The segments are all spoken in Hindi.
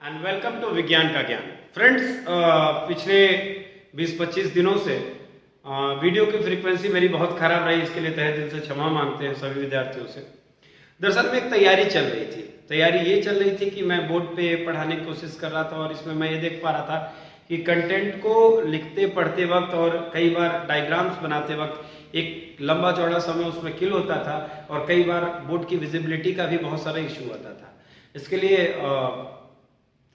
एंड वेलकम टू विज्ञान का ज्ञान। फ्रेंड्स, पिछले 20-25 दिनों से वीडियो की फ्रीक्वेंसी मेरी बहुत खराब रही। इसके लिए तहे दिल से क्षमा मांगते हैं सभी विद्यार्थियों से। दरअसल में एक तैयारी चल रही थी। तैयारी ये चल रही थी कि मैं बोर्ड पे पढ़ाने की कोशिश कर रहा था और इसमें मैं ये देख पा रहा था कि कंटेंट को लिखते पढ़ते वक्त और कई बार डायग्राम्स बनाते वक्त एक लंबा चौड़ा समय उसमें किल होता था और कई बार बोर्ड की विजिबिलिटी का भी बहुत सारा इशू आता था। इसके लिए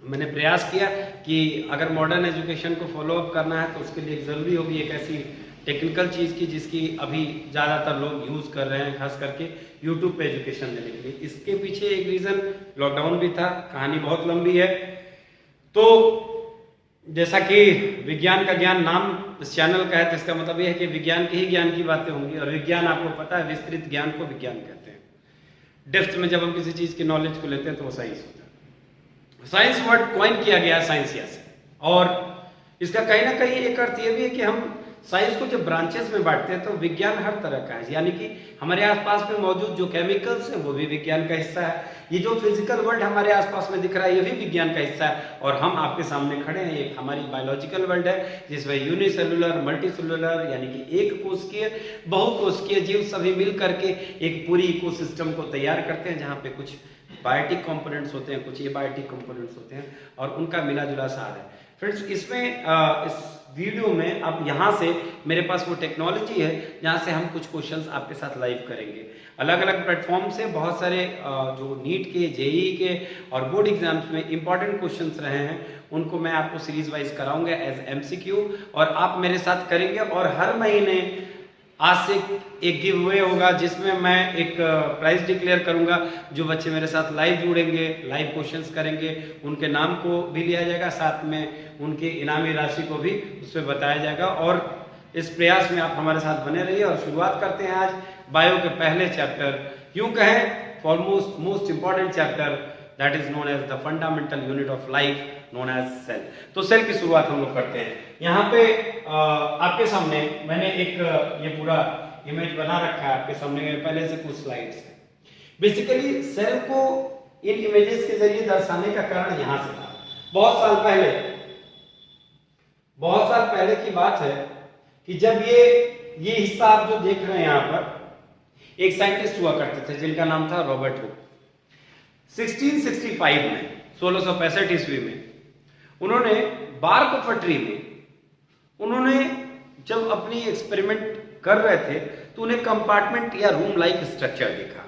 मैंने प्रयास किया कि अगर मॉडर्न एजुकेशन को फॉलो अप करना है तो उसके लिए ज़रूरी होगी एक ऐसी टेक्निकल चीज़ की जिसकी अभी ज़्यादातर लोग यूज़ कर रहे हैं, खास करके यूट्यूब पे एजुकेशन देने के लिए। इसके पीछे एक रीज़न लॉकडाउन भी था। कहानी बहुत लंबी है। तो जैसा कि विज्ञान का ज्ञान नाम इस चैनल का है, तो इसका मतलब यह है कि विज्ञान के ही ज्ञान की बातें होंगी। और विज्ञान आपको पता है, विस्तृत ज्ञान को विज्ञान कहते हैं। डेप्थ में जब हम किसी चीज़ की नॉलेज को लेते हैं तो वो साइंस होता है। साइंस वर्ड कॉइन किया गया साइंसिया से, और इसका कहीं ना कहीं एक अर्थ ये भी है कि हम साइंस को जब ब्रांचेस में बांटते हैं तो विज्ञान हर तरह का है। यानी कि हमारे आसपास में मौजूद जो केमिकल्स हैं वो भी विज्ञान का हिस्सा है। ये जो फिजिकल वर्ल्ड हमारे आसपास में दिख रहा है ये भी विज्ञान का हिस्सा है। और हम आपके सामने खड़े हैं, ये हमारी बायोलॉजिकल वर्ल्ड है जिसमें यूनिसेलुलर, मल्टीसेलुलर यानी कि एक कोशिकीय, बहुकोशिकीय जीव सभी मिल करके एक पूरी इकोसिस्टम को तैयार करते हैं, जहाँ पे कुछ बायोटिक कंपोनेंट्स होते हैं, कुछ एबायोटिक कंपोनेंट्स होते हैं और उनका मिला जुला सार है। फ्रेंड्स, इसमें इस वीडियो में अब यहाँ से मेरे पास वो टेक्नोलॉजी है जहाँ से हम कुछ क्वेश्चंस आपके साथ लाइव करेंगे। अलग अलग प्लेटफॉर्म से बहुत सारे जो नीट के, जेईई के और बोर्ड एग्जाम्स में इंपॉर्टेंट क्वेश्चंस रहे हैं उनको मैं आपको सीरीज वाइज कराऊंगा एज एमसीक्यू, और आप मेरे साथ करेंगे। और हर महीने आज से एक गिव अवे होगा जिसमें मैं एक प्राइज डिक्लेयर करूंगा। जो बच्चे मेरे साथ लाइव जुड़ेंगे, लाइव क्वेश्चंस करेंगे, उनके नाम को भी लिया जाएगा, साथ में उनके इनामी राशि को भी उस पर बताया जाएगा। और इस प्रयास में आप हमारे साथ बने रहिए। और शुरुआत करते हैं आज बायो के पहले चैप्टर, यूं कहें foremost most important chapter, that is known as the fundamental unit of life known as cell. तो सेल की शुरुआत हम लोग करते हैं। यहाँ पे आपके सामने मैंने एक ये पूरा इमेज बना रखा है आपके सामने, पहले से कुछ स्लाइड्स है। बेसिकली सेल को इन इमेजेस के जरिए दर्शाने का कारण यहाँ से था। बहुत साल पहले की बात है कि जब ये हिस्सा आप जो देख रहे हैं यहाँ पर, एक साइंटिस्ट हुआ करते थे जिनका नाम था रॉबर्ट हुक। 1665 में, 1665 ईस्वी में उन्होंने बार्क ऑफ अ ट्री में उन्होंने जब अपनी एक्सपेरिमेंट कर रहे थे तो उन्हें कंपार्टमेंट या रूम लाइक स्ट्रक्चर दिखा।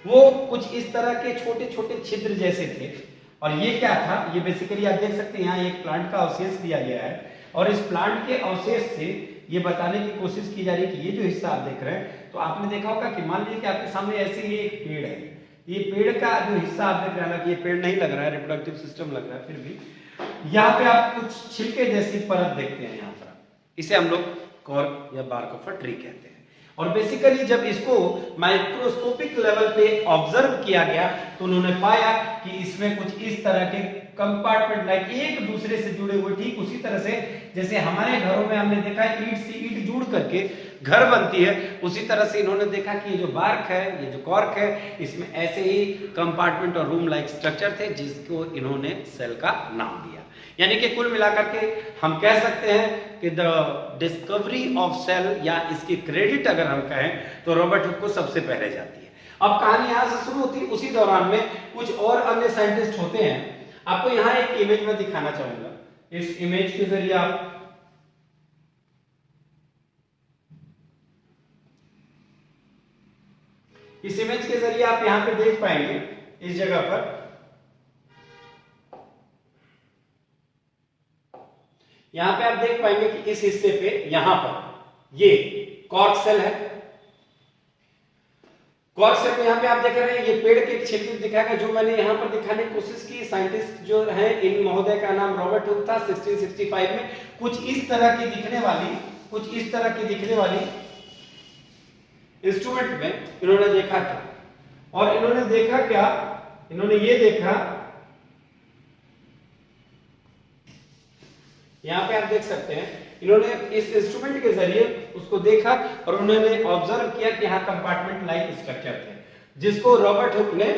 वो कुछ इस तरह के छोटे छोटे छिद्र जैसे थे। और ये क्या था, ये बेसिकली आप देख सकते हैं यहाँ एक प्लांट का अवशेष दिया गया है और इस प्लांट के अवशेष से ये बताने की कोशिश की जा रही है कि ये जो हिस्सा आप देख रहे हैं, तो आपने देखा होगा कि मान लीजिए कि आपके सामने ऐसे ही एक पेड़ है। ये पेड़ का जो हिस्सा आप देख रहे हैं, ये पेड़ नहीं लग रहा है, रिप्रोडक्टिव सिस्टम लग रहा है, फिर भी यहाँ पे आप कुछ छिलके जैसी परत देखते हैं। यहाँ पर इसे हम लोग कॉर्क या बार्क ऑफ अ ट्री कहते हैं। और बेसिकली जब इसको माइक्रोस्कोपिक लेवल पे ऑब्जर्व किया गया तो उन्होंने पाया कि इसमें कुछ इस तरह के कंपार्टमेंट लाइक एक दूसरे से जुड़े हुए, ठीक उसी तरह से जैसे हमारे घरों में हमने देखा है ईंट से ईंट जुड़ करके घर बनती है, उसी तरह से इन्होंने देखा कि ये जो बार्क है, ये जो कॉर्क है, इसमें ऐसे ही कंपार्टमेंट और रूम लाइक स्ट्रक्चर थे जिसको इन्होंने सेल का नाम दिया। यानी कि कुल मिलाकर के हम कह सकते हैं कि द डिस्कवरी ऑफ सेल या इसकी क्रेडिट अगर हम कहें तो रॉबर्ट हुक को सबसे पहले जाती है। अब कहानी यहां से शुरू होती है। उसी दौरान में कुछ और अन्य साइंटिस्ट होते हैं। आपको यहां एक इमेज में दिखाना चाहूंगा। इस इमेज के जरिए आप यहां पे देख पाएंगे, इस जगह पर यहां पे आप देख पाएंगे कि इस हिस्से पे यहां पर ये कॉर्क सेल है। कॉर्क सेल में यहां पे आप देख रहे हैं ये पेड़ के एक छिलके दिखाएगा, जो मैंने यहां पर दिखाने की कोशिश की। साइंटिस्ट जो है, इन महोदय का नाम रॉबर्ट हुक था। 1665 में कुछ इस तरह की दिखने वाली इंस्ट्रूमेंट में इन्होंने देखा था। और इन्होंने देखा क्या, इन्होंने ये देखा, यहां पे आप देख सकते हैं, इन्होंने इस इंस्ट्रूमेंट के जरिए उसको देखा और उन्होंने ऑब्जर्व किया कि यहां कंपार्टमेंट लाइक स्ट्रक्चर थे, जिसको रॉबर्ट हुक ने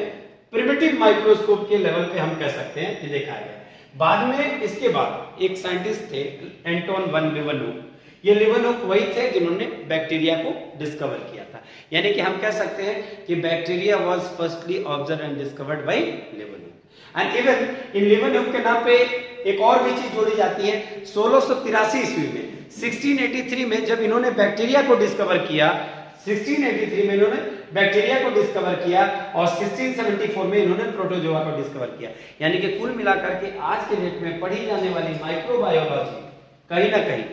प्रिमिटिव माइक्रोस्कोप के लेवल पे हम कह सकते हैं कि देखा गया। बाद में इसके बाद एक साइंटिस्ट थे एंटोन वन लीeuwenhoek। ये लीeuwenhoek वही थे जिन्होंने बैक्टीरिया को डिस्कवर किया था, यानी कि हम कह सकते हैं कि bacteria was firstly observe and discovered by Leeuwenhoek. And even in Leeuwenhoek के नाम पे एक और भी चीज जोड़ी जाती है। 1683 ईस्वी में 1683 में जब इन्होंने बैक्टीरिया को डिस्कवर किया, 1683 में इन्होंने बैक्टीरिया को डिस्कवर किया और 1674 में इन्होंने प्रोटोजोआ को डिस्कवर किया। यानी कि कुल मिलाकर के आज के डेट में पढ़ी जाने वाली माइक्रोबायोलॉजी कहीं ना कहीं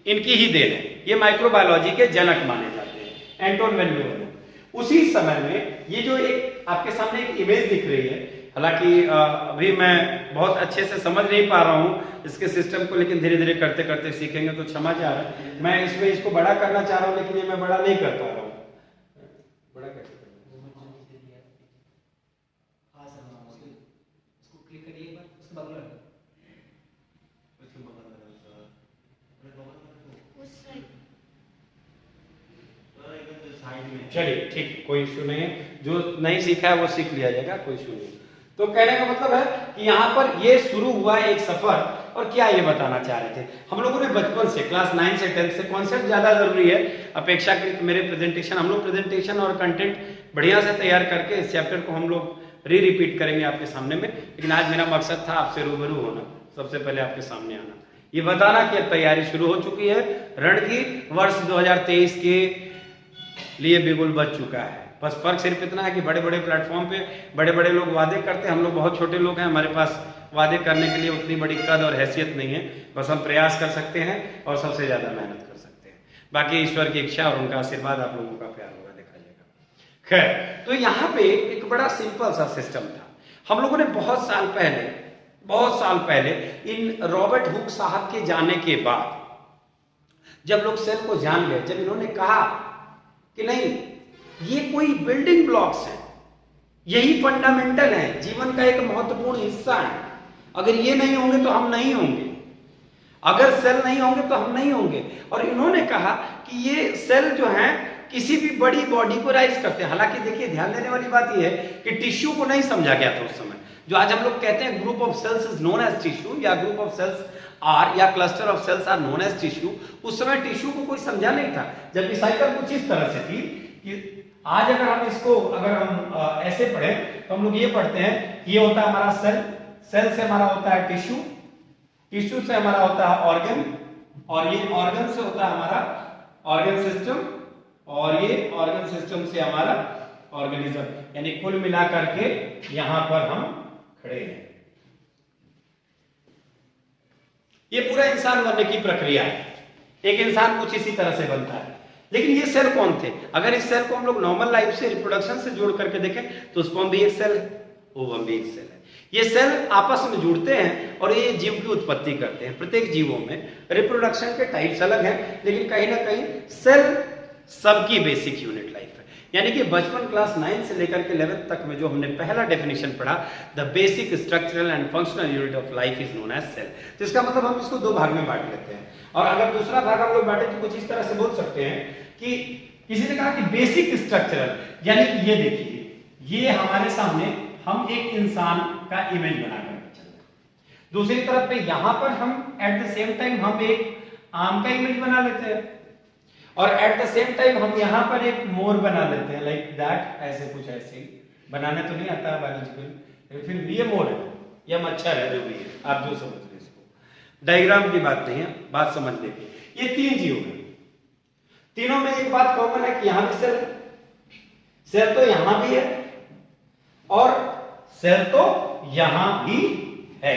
इनकी ही देन है। ये माइक्रोबायोलॉजी के जनक माने जाते हैं, एंटोन वन लीeuwenhoek। उसी समय में ये जो एक आपके सामने एक इमेज दिख रही है, हालांकि अभी मैं बहुत अच्छे से समझ नहीं पा रहा हूँ इसके सिस्टम को, लेकिन धीरे धीरे करते करते सीखेंगे तो क्षमा चाह रहा है। मैं इसमें इसको बड़ा करना चाह रहा हूँ, लेकिन ये मैं बड़ा नहीं कर पा रहा हूँ। बड़ा कैसे चलिए ठीक, कोई इशू नहीं है, जो नहीं सीखा है वो सीख लिया जाएगा, कोई इशू नहीं। तो कहने का मतलब है कि यहाँ पर ये शुरू हुआ एक सफर, और क्या ये बताना चाह रहे थे हम लोगों ने बचपन से क्लास 9 से 10 से कॉन्सेप्ट ज्यादा जरूरी है अपेक्षाकृत मेरे प्रेजेंटेशन। हम लोग प्रेजेंटेशन और कंटेंट बढ़िया से तैयार करके इस चैप्टर को हम लोग रिपीट करेंगे आपके सामने में, लेकिन आज मेरा मकसद था आपसे रूबरू होना, सबसे पहले आपके सामने आना, ये बताना कि तैयारी शुरू हो चुकी है, रण की वर्ष 2023 के लिए बिगुल बच चुका है। बस फर्क सिर्फ इतना है कि बड़े बड़े प्लेटफॉर्म पे बड़े बड़े लोग वादे करते हैं, हम लोग बहुत छोटे लोग हैं, हमारे पास वादे करने के लिए उतनी बड़ी कद और हैसियत नहीं है। बस हम प्रयास कर सकते हैं और सबसे ज्यादा मेहनत कर सकते हैं, बाकी ईश्वर की इच्छा और उनका आशीर्वाद, आप लोगों का प्यार होगा, देखा जाएगा। खैर, तो यहाँ पे एक बड़ा सिंपल सा सिस्टम था। हम लोगों ने बहुत साल पहले इन रॉबर्ट हुक साहब के जाने के बाद जब लोग सेल को जान गए, जब इन्होंने कहा कि नहीं ये कोई बिल्डिंग ब्लॉक्स हैं, यही फंडामेंटल है, जीवन का एक महत्वपूर्ण हिस्सा है, अगर ये नहीं होंगे तो हम नहीं होंगे, अगर सेल नहीं होंगे तो हम नहीं होंगे। और इन्होंने कहा कि ये सेल जो हैं किसी भी बड़ी बॉडी को राइज करते हैं। हालांकि देखिए ध्यान देने वाली बात यह है कि टिश्यू को नहीं समझा गया था उस समय। जो आज हम लोग कहते हैं group of cells is known as tissue, या ग्रुप ऑफ सेल्स आर या cluster of cells are known as tissue, उस समय टिश्यू को कोई समझा नहीं था। जबकि साइकिल कुछ इस तरह से थी कि आज अगर हम इसको ऐसे पढ़ें तो हम लोग ये पढ़ते हैं, ये होता है हमारा सेल, सेल से हमारा होता है टिश्यू, टिश्यू से हमारा होता है ऑर्गन, और ये ऑर्गन से होता है हमारा ऑर्गन सिस्टम, और ये ऑर्गन सिस्टम से हमारा ऑर्गेनिज्म। यानी कुल मिलाकर के यहां पर हम खड़े हैं। ये पूरा इंसान बनने की प्रक्रिया है, एक इंसान कुछ इसी तरह से बनता है। लेकिन ये सेल कौन थे? अगर इस सेल को हम लोग नॉर्मल लाइफ से रिप्रोडक्शन से जोड़ करके देखें तो स्पर्म भी एक सेल है, ओवम भी एक सेल है। ये सेल आपस में जुड़ते हैं और ये जीव की उत्पत्ति करते हैं। प्रत्येक जीवों में रिप्रोडक्शन के टाइप्स अलग हैं, लेकिन कहीं ना कहीं सेल सबकी बेसिक यूनिट लाइफ है। यानी कि बचपन क्लास 9 से लेकर के 11th तक में जो हमने पहला डेफिनेशन पढ़ा, the basic structural and functional unit of life is known as cell. तो इसका मतलब हम इसको दो भाग में बांट लेते हैं, और अगर दूसरा भाग हम लोग बांटे तो कुछ इस तरह से बोल सकते हैं कि किसी ने कहा कि बेसिक स्ट्रक्चरल, यानी कि ये देखिए, ये हमारे सामने हम एक इंसान का इमेज बना करके चल रहे हैं। दूसरी तरफ पे यहां पर हम एट द सेम टाइम हम एक आम का इमेज बना लेते हैं, और एट द सेम टाइम हम यहां पर एक मोर बना लेते हैं, लाइक दैट, ऐसे कुछ ऐसे ही बनाने तो नहीं आता बायोलॉजिकल, फिर भी ये मोर है या मच्छर है, जो भी है, आप जो समझ रहे इसको, डायग्राम की बात नहीं है, बात समझ लीजिए। ये तीन जीव हैं, तीनों में एक बात कॉमन है कि यहां भी सेल, सेल तो यहां भी है और सेल तो यहां भी है।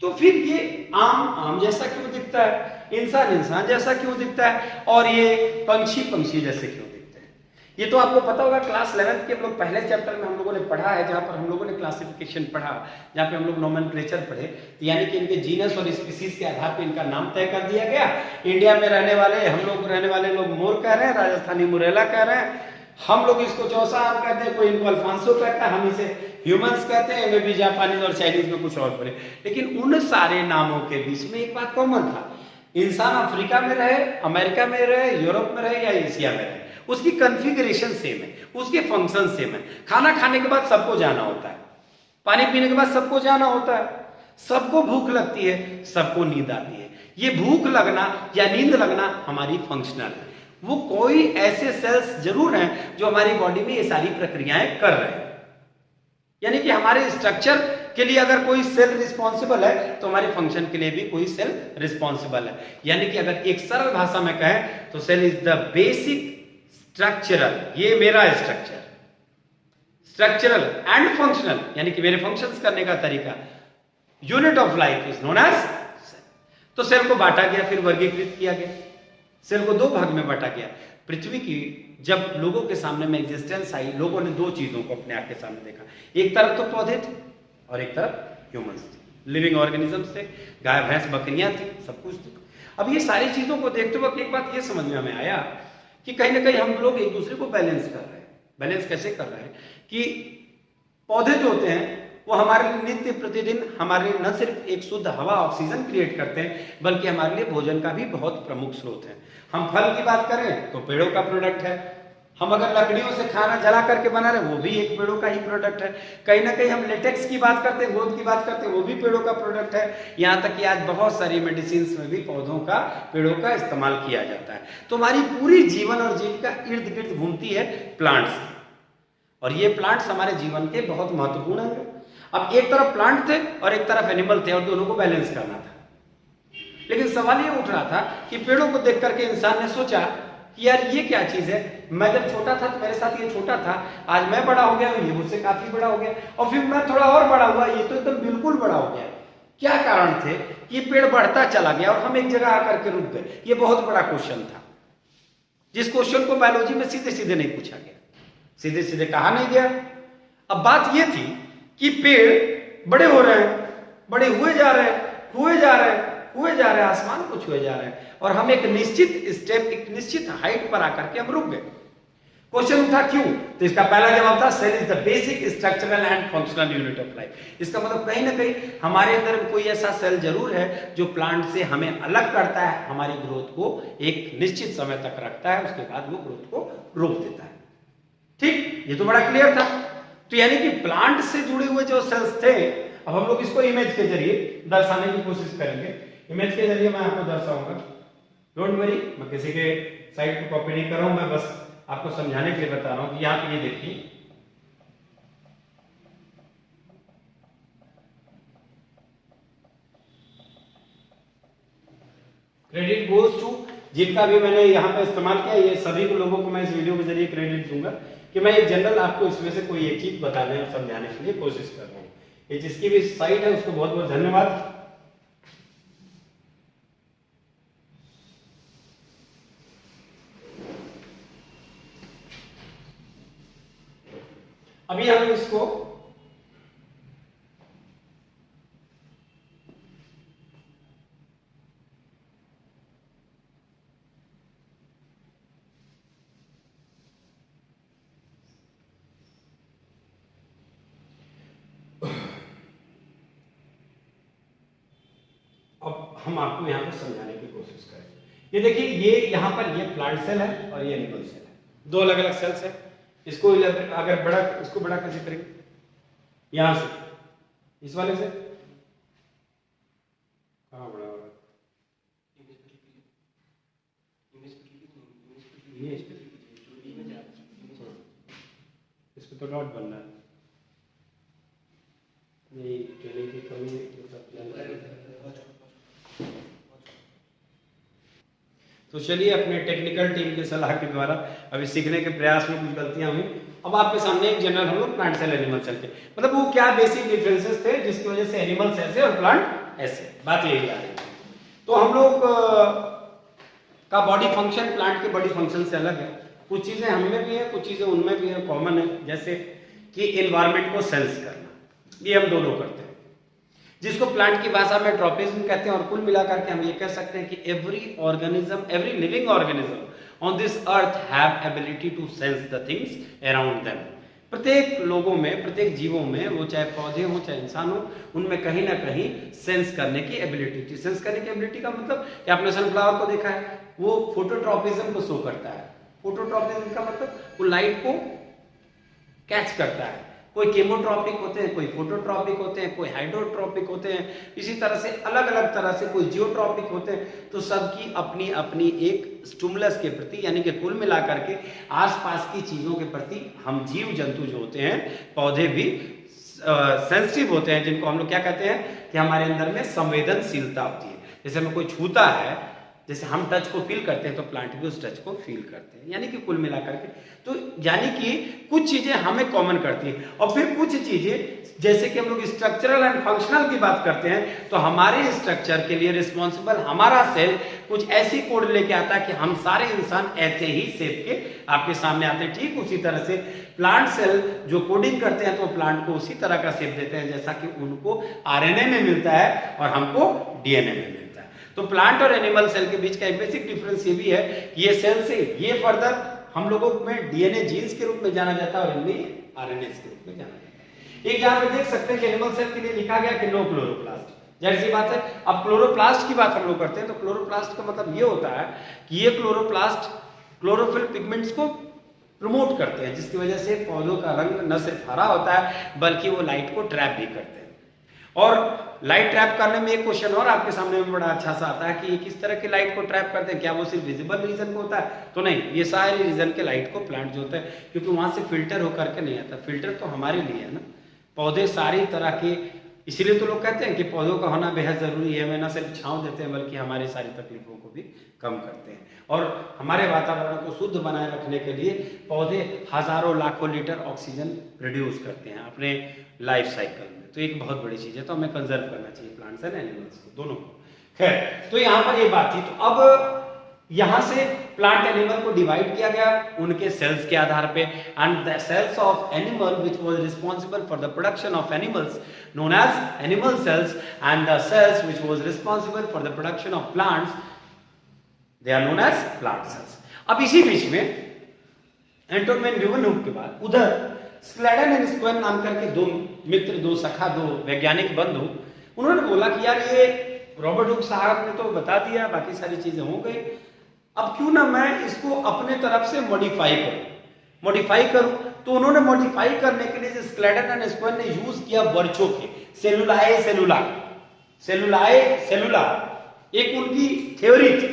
तो फिर ये आम जैसा क्यों दिखता है, इंसान जैसा क्यों दिखता है, और ये पंछी जैसे क्यों दिखते हैं? ये तो आपको पता होगा, क्लास 11th के हम लोग पहले चैप्टर में हम लोगों ने पढ़ा है, जहां पर हम लोगों ने क्लासिफिकेशन पढ़ा, जहां पे हम लोग नोमेनक्लेचर पढ़े, यानी कि इनके जीनस और स्पीसीज के आधार पर इनका नाम तय कर दिया गया। इंडिया में रहने वाले लोग मोर कह रहे हैं, राजस्थानी मुरेला कह रहे हैं, हम लोग इसको चौसा आम कहते हैं, कोई इनको अल्फांसो कहता है, हम इसे ह्यूमंस कहते हैं, में भी जापानीज और चाइनीज में कुछ और बोले। लेकिन उन सारे नामों के बीच में एक बात कॉमन था, इंसान अफ्रीका में रहे, अमेरिका में रहे, यूरोप में रहे या एशिया में रहे, उसकी कॉन्फ़िगरेशन सेम है, उसके फंक्शन सेम है। खाना खाने के बाद सबको जाना होता है, पानी पीने के बाद सबको जाना होता है, सबको भूख लगती है, सबको नींद आती है। ये भूख लगना या नींद लगना हमारी फंक्शनल है। वो कोई ऐसे सेल्स जरूर हैं जो हमारी बॉडी में ये सारी प्रक्रियाएं कर रहे हैं। यानी कि हमारे स्ट्रक्चर के लिए अगर कोई सेल रिस्पॉन्सिबल है तो हमारे फंक्शन के लिए भी कोई सेल रिस्पॉन्सिबल है। यानी कि अगर एक सरल भाषा में कहें तो cell is the basic structural, ये मेरा स्ट्रक्चर, स्ट्रक्चरल एंड फंक्शनल, यानी कि मेरे फंक्शंस करने का तरीका, unit of life is known as cell. तो सेल को बांटा गया, फिर वर्गीकृत किया गया। सेल को दो भाग में बांटा गया। पृथ्वी की जब लोगों के सामने में एग्जिस्टेंस आई, लोगों ने दो चीजों को अपने आंख के सामने देखा। एक तरफ तो पौधे थे और एक तरफ ह्यूमंस थे, लिविंग ऑर्गेनिजम्स थे, गाय भैंस बकरियां थी, सब कुछ थी। अब ये सारी चीजों को देखते वक्त एक बात ये समझ में हमें आया कि कहीं ना कहीं हम लोग एक दूसरे को बैलेंस कर रहे हैं। बैलेंस कैसे कर रहे हैं कि पौधे जो होते हैं वो हमारे लिए नित्य प्रतिदिन हमारे लिए न सिर्फ एक शुद्ध हवा ऑक्सीजन क्रिएट करते हैं, बल्कि हमारे लिए भोजन का भी बहुत प्रमुख स्रोत है। हम फल की बात करें तो पेड़ों का प्रोडक्ट है। हम अगर लकड़ियों से खाना जला करके बना रहे वो भी एक पेड़ों का ही प्रोडक्ट है। कहीं ना कहीं हम लेटेक्स की बात करते हैं, गोंद की बात करते हैं, वो भी पेड़ों का प्रोडक्ट है। यहाँ तक कि आज बहुत सारी मेडिसिन में भी पौधों का, पेड़ों का इस्तेमाल किया जाता है। तो हमारी पूरी जीवन और जीविका इर्द गिर्द घूमती है प्लांट्स, और ये प्लांट्स हमारे जीवन के बहुत महत्वपूर्ण है। अब एक तरफ प्लांट थे और एक तरफ एनिमल थे, और दोनों को बैलेंस करना था। लेकिन सवाल ये उठ रहा था कि पेड़ों को देख करके इंसान ने सोचा कि यार ये क्या चीज है, मैं जब छोटा था तो मेरे साथ ये छोटा था, आज मैं बड़ा हो गया, ये मुझसे काफी बड़ा हो गया, और फिर मैं थोड़ा और बड़ा हुआ, ये तो एकदम बिल्कुल बड़ा हो गया। क्या कारण थे कि पेड़ बढ़ता चला गया और हम एक जगह आकर के रुक गए? ये बहुत बड़ा क्वेश्चन था, जिस क्वेश्चन को बायोलॉजी में सीधे सीधे नहीं पूछा गया, सीधे सीधे कहा नहीं गया। अब बात ये थी कि पेड़ बड़े हो रहे हैं, बड़े हुए जा रहे हैं, हुए जा रहे हैं, हुए जा रहे हैं, आसमान को छुए जा रहे हैं, और हम एक निश्चित स्टेप, एक निश्चित हाइट पर आकर के हम रुक गए। क्वेश्चन उठा क्यों? तो इसका पहला जवाब था cell is the basic structural and functional unit of life. इसका मतलब कहीं ना कहीं हमारे अंदर कोई ऐसा सेल जरूर है जो प्लांट से हमें अलग करता है, हमारी ग्रोथ को एक निश्चित समय तक रखता है, उसके बाद वो ग्रोथ को रोक देता है। ठीक, ये तो बड़ा क्लियर था। तो यानी कि प्लांट से जुड़े हुए जो सेल्स थे, अब हम लोग इसको इमेज के जरिए दर्शाने की कोशिश करेंगे। इमेज के जरिए मैं आपको दर्शाऊंगा। डोंट वरी, मैं किसी के साइड को कॉपी नहीं कर रहा हूं, मैं बस आपको समझाने के लिए बता रहा हूं कि यहाँ पे ये देखिए, क्रेडिट गोज टू जिनका भी मैंने यहाँ पे इस्तेमाल किया, ये सभी को लोगों को मैं इस वीडियो के जरिए क्रेडिट दूंगा कि मैं एक जनरल आपको इसमें से कोई एक चीज बताने और समझाने के लिए कोशिश कर रहा हूँ। ये जिसकी भी साइट है उसको बहुत बहुत धन्यवाद। अभी हम इसको अब हम आपको यहां पे समझाने की कोशिश करें। ये देखिए, ये यहां पर ये प्लांट सेल है और ये एनिमल सेल है, दो अलग अलग सेल्स है। इसको अगर बड़ा, इसको बड़ा कैसे करेंगे? यहां से, इस वाले से कहां बड़ा होगा? ये इस पे तो डॉट बन रहा है, नहीं ट्रेनिंग की कमी है। तो चलिए, अपने टेक्निकल टीम की सलाह के द्वारा अभी सीखने के प्रयास में कुछ गलतियां हुई। अब आपके सामने एक जनरल हम लोग प्लांट सेल एनिमल सेल के मतलब वो क्या बेसिक डिफरेंसेस थे जिसकी वजह से एनिमल ऐसे और प्लांट ऐसे, बात यही आ रही है। तो हम लोग का बॉडी फंक्शन प्लांट के बॉडी फंक्शन से अलग है। कुछ चीजें हम में भी है, कुछ चीजें उनमें भी है, कॉमन है। जैसे कि एनवायरमेंट को सेंस करना, ये हम दोनों करते हैं, जिसको प्लांट की भाषा में ट्रॉपिज्म कहते हैं। और कुल मिलाकर के हम ये कह सकते हैं कि every organism, every living organism on this earth have ability to sense the things around them. प्रत्येक लोगों में, प्रत्येक जीवों में, वो चाहे पौधे हो चाहे इंसान हो, उनमें कहीं ना कहीं सेंस करने की एबिलिटी थी। सेंस करने की एबिलिटी का मतलब कि आपने सनफ्लावर को देखा है, वो फोटोट्रॉपिज्म को शो करता है। फोटोट्रॉपिज्म का मतलब वो लाइट को कैच करता है। कोई केमोट्रॉपिक होते हैं, कोई फोटोट्रॉपिक होते हैं, कोई हाइड्रोट्रॉपिक होते हैं, इसी तरह से अलग अलग तरह से कोई जियोट्रॉपिक होते हैं। तो सबकी अपनी अपनी एक स्टिमुलस के प्रति, यानी कि कुल मिलाकर के आसपास की चीजों के प्रति हम जीव जंतु जो होते हैं, पौधे भी सेंसिटिव होते हैं, जिनको हम लोग क्या कहते हैं कि हमारे अंदर में संवेदनशीलता होती है। जैसे हमें कोई छूता है, जैसे हम टच को फील करते हैं तो प्लांट भी उस टच को फील करते हैं, यानी कि कुल मिलाकर के तो यानी कि कुछ चीजें हमें कॉमन करती हैं। और फिर कुछ चीजें जैसे कि हम लोग स्ट्रक्चरल एंड फंक्शनल की बात करते हैं, तो हमारे स्ट्रक्चर के लिए रिस्पॉन्सिबल हमारा सेल कुछ ऐसी कोड लेके आता है कि हम सारे इंसान ऐसे ही शेप के आपके सामने आते हैं। ठीक उसी तरह से प्लांट सेल जो कोडिंग करते हैं तो प्लांट को उसी तरह का शेप देते हैं जैसा कि उनको आरएनए में मिलता है और हमको डीएनए में मिलता है। तो प्लांट और एनिमल सेल के बीच का एक बेसिक डिफरेंस ये भी है कि ये सेल से ये फर्दर हम लोगों में डीएनए जीन्स के रूप में जाना जाता है और इनमें आरएनए के रूप में जाना जाता है। एक यहाँ पे देख सकते हैं कि एनिमल सेल के लिए लिखा गया कि नो क्लोरोप्लास्ट। जाहिर सी बात है, अब क्लोरोप्लास्ट की बात हम लोग करते हैं तो क्लोरोप्लास्ट का मतलब ये होता है कि ये क्लोरोप्लास्ट क्लोरोफिल पिगमेंट्स को प्रमोट करते हैं, जिसकी वजह से पौधों का रंग न सिर्फ हरा होता है बल्कि वो लाइट को ट्रैप भी करते हैं। और लाइट ट्रैप करने में एक क्वेश्चन और आपके सामने में बड़ा अच्छा सा आता है कि ये किस तरह की लाइट को ट्रैप करते हैं, क्या वो सिर्फ विजिबल रीजन को होता है? तो नहीं, ये सारे रीजन के लाइट को प्लांट जो होता है, क्योंकि वहां से फिल्टर होकर के नहीं आता। फिल्टर तो हमारे लिए है ना, पौधे सारी तरह के, इसीलिए तो लोग कहते हैं कि पौधों का होना बेहद जरूरी है। वे न सिर्फ छांव देते हैं बल्कि हमारी सारी तकलीफों को भी कम करते हैं और हमारे वातावरण को शुद्ध बनाए रखने के लिए पौधे हजारों लाखों लीटर ऑक्सीजन प्रोड्यूस करते हैं अपने लाइफ साइकिल में। तो एक बहुत बड़ी चीज है, तो हमें कंजर्व करना चाहिए प्लांट्स एंड एनिमल्स को, दोनों को। खैर, तो यहाँ पर ये बात थी। तो अब यहां से प्लांट एनिमल को डिवाइड किया गया उनके सेल्स के आधार पे, and the cells of animal which was responsible for the production of animals known as animal cells, and the cells which was responsible for the production of plants they are known as plant cells. अब इसी बीच में एंटन वैन लीeuwenhoek के बाद उधर स्लेडन एंड स्क्वेन नाम करके दो मित्र, दो सखा, दो वैज्ञानिक बंधु, उन्होंने बोला कि यार ये रॉबर्ट हुक साहब ने तो बता दिया, बाकी सारी चीजें हो गई, अब क्यों ना मैं इसको अपने तरफ से मॉडिफाई करूं। तो उन्होंने मॉडिफाई करने के लिए जो स्लेडन एंड स्क्वेन ने यूज किया वर्चो के सेलुला, एक उनकी थ्योरी थी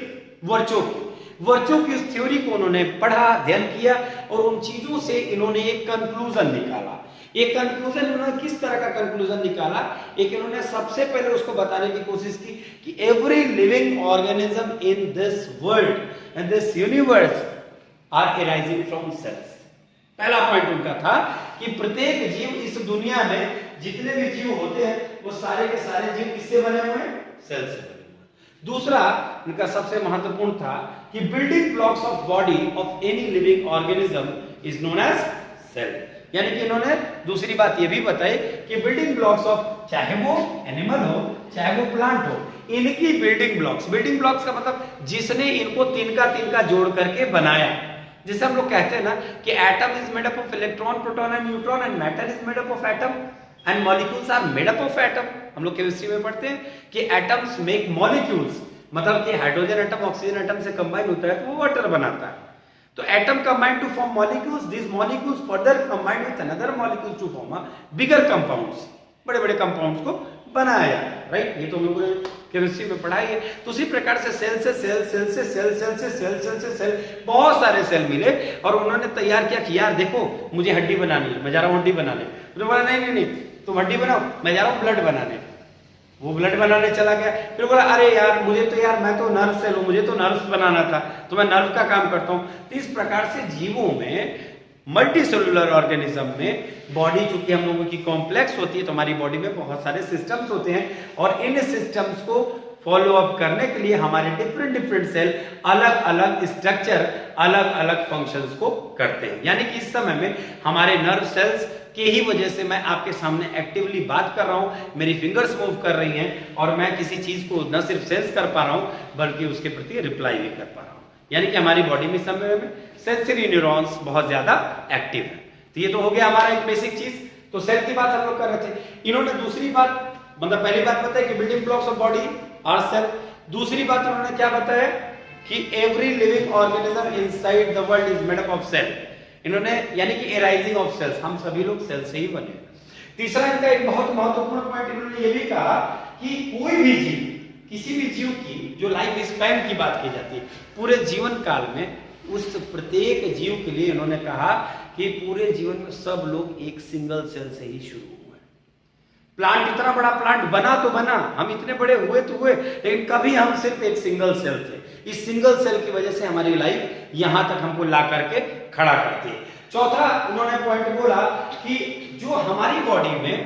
वर्चो की उस थ्योरी को उन्होंने पढ़ा, अध्ययन किया और उन चीजों से इन्होंने एक कंक्लूजन निकाला। एक कंक्लूजन इन्होंने किस तरह का कंक्लूजन निकाला, एक इन्होंने सबसे पहले उसको बताने की कोशिश की कि every living organism in this world and this universe are arising from cells. पहला पॉइंट उनका था कि प्रत्येक जीव इस दुनिया में जितने भी जीव होते हैं वो सारे के सारे जीव किससे बने हुए हैं? सेल से बने हुए। दूसरा उनका सबसे महत्वपूर्ण था कि building blocks of body of any living organism is known as cell. यानी कि इन्होंने दूसरी बात ये भी बताई कि बिल्डिंग ब्लॉक्स ऑफ, चाहे वो एनिमल हो चाहे वो प्लांट हो, इनकी बिल्डिंग ब्लॉक्स का मतलब जिसने इनको तिनका जोड़ करके बनाया। जैसे हम लोग कहते हैं ना कि atom is made up of electron, proton and neutron, and matter is made up of atom and molecules are made up of atom. हम लोग केमिस्ट्री में पढ़ते हैं कि एटम्स मेक मॉलिक्यूल्स, मतलब कि हाइड्रोजन एटम ऑक्सीजन एटम से कंबाइन होता है तो वो वाटर बनाता है। तो atom combine to form molecules, this molecules further combine with another molecules to form a bigger compounds, बड़े कंपाउंड्स को बनाया जाता है, राइट? ये तो हम लोगों ने केमिस्ट्री में पढ़ा है। तो उसी प्रकार से सेल से सेल बहुत सारे सेल मिले और उन्होंने तैयार किया कि यार देखो मुझे हड्डी बनानी है, मैं जा रहा हूं हड्डी बनाने। उन्होंने बोला नहीं तुम हड्डी बनाओ, मैं जा रहा हूं ब्लड बनाने। वो ब्लड बनाने चला गया, फिर बोला अरे यार मैं तो नर्व सेल हूं, मुझे तो नर्व्स बनाना था, तो मैं नर्व का काम करता हूं। तो इस प्रकार से जीवों में, मल्टी सेलुलर ऑर्गेनिज्म में, बॉडी चूंकि हम लोगों की कॉम्प्लेक्स होती है तो हमारी बॉडी में बहुत सारे सिस्टम्स होते हैं और इन सिस्टम्स को फॉलो अप करने के लिए हमारे डिफरेंट सेल अलग अलग स्ट्रक्चर, अलग अलग फंक्शंस को करते हैं। यानी कि इस समय में हमारे नर्व सेल्स के ही वजह से मैं आपके सामने एक्टिवली बात कर रहा हूं, मेरी फिंगर्स मूव कर रही हैं और मैं किसी चीज को न सिर्फ सेंस कर पा रहा हूं बल्कि उसके प्रति रिप्लाई भी कर पा रहा हूं। यानी कि हमारी बॉडी में समय में सेंसरी न्यूरॉन्स बहुत ज्यादा एक्टिव है। तो ये तो हो गया हमारा एक बेसिक चीज। तो सेल की बात हम लोग कर रहे थे। इन्होंने दूसरी बात, मतलब पहली बात बताई कि building blocks of body are cell. दूसरी बात उन्होंने क्या बताया कि every living organism inside the world is made up of cell. इन्होंने यानी कि एराइजिंग ऑफ सेल्स, हम सभी लोग सेल से ही बने। तीसरा इनका एक बहुत महत्वपूर्ण पॉइंट इन्होंने ये भी कहा कि कोई भी जीव, किसी भी जीव की जो लाइफ स्पैन की बात की जाती है, पूरे जीवन काल में उस प्रत्येक जीव के लिए इन्होंने कहा कि पूरे जीवन में सब लोग एक सिंगल सेल से ही शुरू हुए। प्लांट इतना बड़ा प्लांट बना तो बना, हम इतने बड़े हुए तो हुए, लेकिन कभी हम सिर्फ एक सिंगल सेल थे। इस सिंगल सेल की वजह से हमारी लाइफ यहां तक हमको ला करके खड़ा करती है। चौथा उन्होंने पॉइंट बोला कि जो हमारी बॉडी में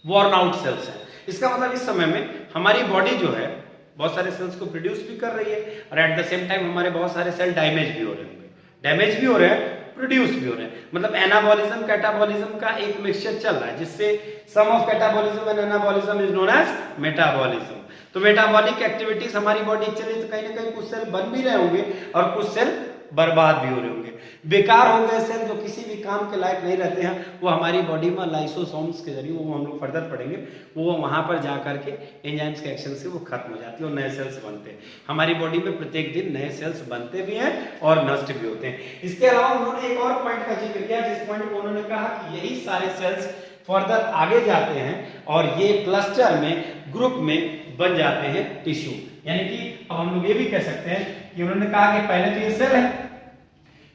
वॉर्न आउट सेल्स हैं, इसका मतलब इस समय में हमारी बॉडी जो है बहुत सारे सेल्स को प्रोड्यूस भी कर रही है और एट द सेम टाइम हमारे बहुत सारे सेल डैमेज भी हो रहे होंगे, डैमेज भी हो रहे हैं, प्रोड्यूस भी हो रहे हैं। मतलब एनाबॉलिज्म कैटाबॉलिज्म का एक मिक्सचर चल रहा है, जिससे sum of catabolism and anabolism is known as metabolism. तो मेटाबॉलिक एक्टिविटीज हमारी बॉडी चली तो कहीं ना कहीं कुछ सेल बन भी रहे होंगे और कुछ सेल बर्बाद भी हो रहे होंगे, बेकार हो गए सेल जो किसी भी काम के लायक नहीं रहते हैं, वो हमारी बॉडी में लाइसोसोम्स के जरिए, वो हम लोग फर्दर पढ़ेंगे, वो वहां पर जा करके एंजाइम्स के एक्शन से वो खत्म हो जाती है और नए सेल्स बनते हैं। हमारी बॉडी में प्रत्येक दिन नए सेल्स बनते भी हैं और नष्ट भी होते हैं। इसके अलावा उन्होंने एक और पॉइंट का जिक्र किया, जिस पॉइंट को उन्होंने कहा कि यही सारे सेल्स फर्दर आगे जाते हैं और ये क्लस्टर में, ग्रुप में बन जाते हैं टिश्यू। यानी कि अब हम लोग ये भी कह सकते हैं कि उन्होंने कहा कि पहले तो ये सेल है,